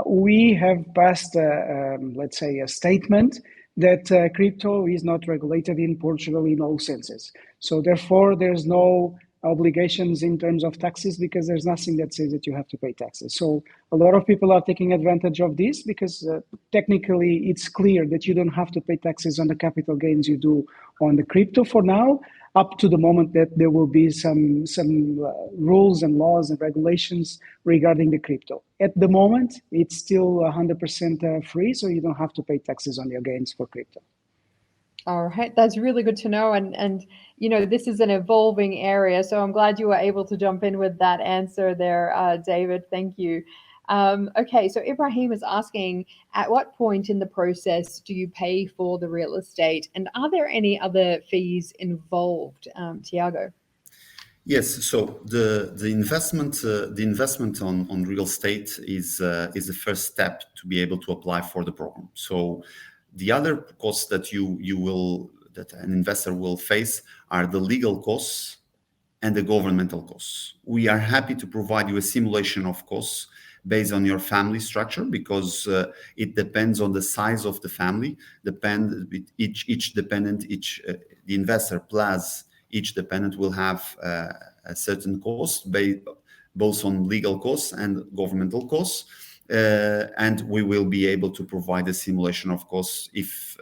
S3: we have passed, let's say, a statement that crypto is not regulated in Portugal in all senses. So therefore, there's no obligations in terms of taxes because there's nothing that says that you have to pay taxes. So a lot of people are taking advantage of this because technically it's clear that you don't have to pay taxes on the capital gains you do on the crypto for now, up to the moment that there will be some rules and laws and regulations regarding the crypto. At the moment, it's still 100% free, so you don't have to pay taxes on your gains for crypto.
S1: All right, that's really good to know. And you know, this is an evolving area, so I'm glad you were able to jump in with that answer there, David. Thank you. Okay, so Ibrahim is asking, at what point in the process do you pay for the real estate, and are there any other fees involved, Tiago?
S2: Yes, so the investment on real estate is the first step to be able to apply for the program. So the other costs that that an investor will face are the legal costs and the governmental costs. We are happy to provide you a simulation of costs based on your family structure because it depends on the size of the family. Each dependent, the investor plus each dependent will have a certain cost both on legal costs and governmental costs. And we will be able to provide a simulation of costs if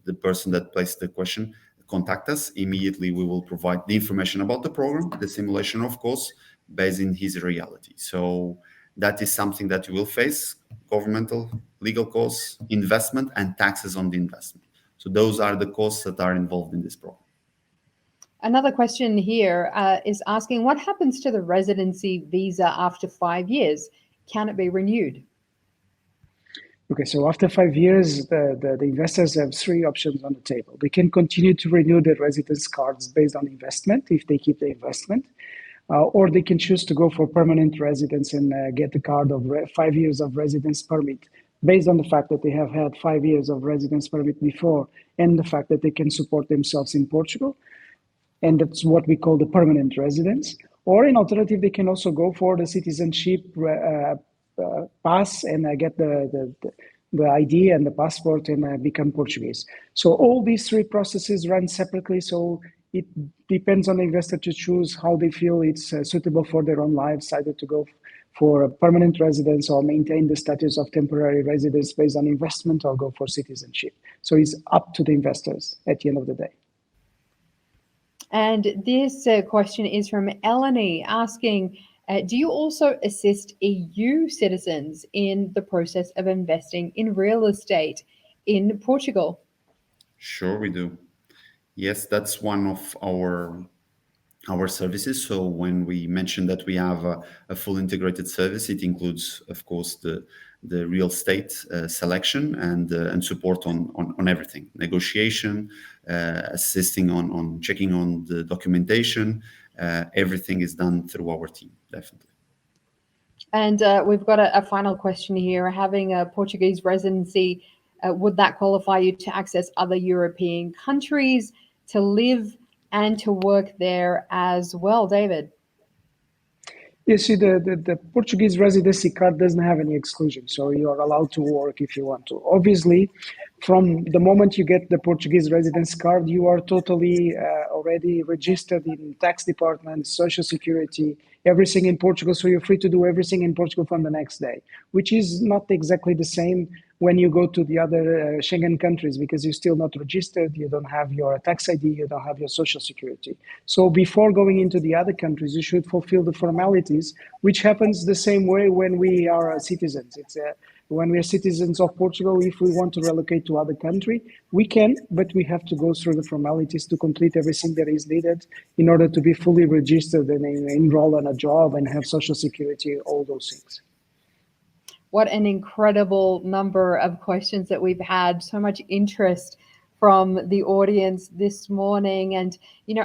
S2: the person that placed the question contact us. Immediately we will provide the information about the program, the simulation of costs based in his reality. So that is something that you will face: governmental, legal costs, investment, and taxes on the investment. So those are the costs that are involved in this program.
S1: Another question here is asking, what happens to the residency visa after 5 years? Can it be renewed?
S3: Okay, so after 5 years, the investors have three options on the table. They can continue to renew their residence cards based on investment if they keep the investment, or they can choose to go for permanent residence and get the card of 5 years of residence permit based on the fact that they have had 5 years of residence permit before and the fact that they can support themselves in Portugal. And that's what we call the permanent residence. Or in alternative, they can also go for the citizenship pass and get the ID and the passport and become Portuguese. So all these three processes run separately. So it depends on the investor to choose how they feel it's suitable for their own lives, either to go for a permanent residence or maintain the status of temporary residence based on investment or go for citizenship. So it's up to the investors at the end of the day.
S1: And this question is from Eleni asking, do you also assist EU citizens in the process of investing in real estate in Portugal?
S2: Sure, we do. Yes, that's one of our services. So when we mention that we have a full integrated service, it includes, of course, the real estate selection and support on everything, negotiation, assisting on checking on the documentation. Everything is done through our team, definitely.
S1: And we've got a final question here. Having a Portuguese residency, would that qualify you to access other European countries, to live and to work there as well, David?
S3: You see, the Portuguese residency card doesn't have any exclusion, so you are allowed to work if you want to. Obviously, from the moment you get the Portuguese residence card, you are totally already registered in tax department, social security, everything in Portugal. So you're free to do everything in Portugal from the next day, which is not exactly the same when you go to the other Schengen countries, because you're still not registered, you don't have your tax ID, you don't have your social security. So before going into the other countries, you should fulfill the formalities, which happens the same way when we are citizens. When we are citizens of Portugal, if we want to relocate to other country, we can, but we have to go through the formalities to complete everything that is needed in order to be fully registered and enroll on a job and have social security, all those things.
S1: What an incredible number of questions that we've had, so much interest from the audience this morning. And,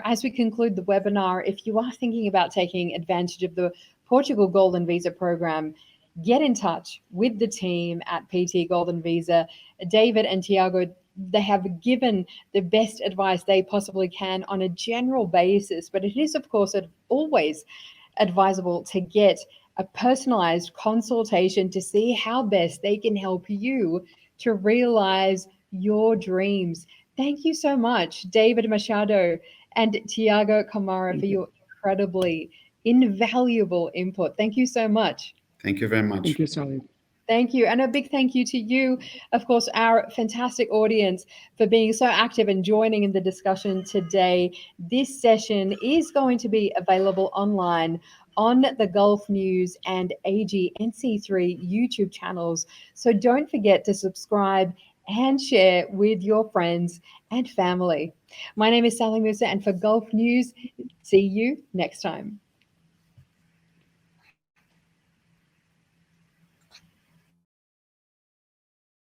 S1: as we conclude the webinar, if you are thinking about taking advantage of the Portugal Golden Visa program, get in touch with the team at PT Golden Visa. David and Tiago, they have given the best advice they possibly can on a general basis, but it is, of course, always advisable to get a personalized consultation to see how best they can help you to realize your dreams. Thank you so much, David Machado and Tiago Camara, for your incredibly invaluable input. Thank you so much.
S2: Thank you very much.
S3: Thank you, Sally.
S1: Thank you. And a big thank you to you, of course, our fantastic audience, for being so active and joining in the discussion today. This session is going to be available online on the Gulf News and AGNC3 YouTube channels. So don't forget to subscribe and share with your friends and family. My name is Sally Musa, and for Gulf News, see you next time.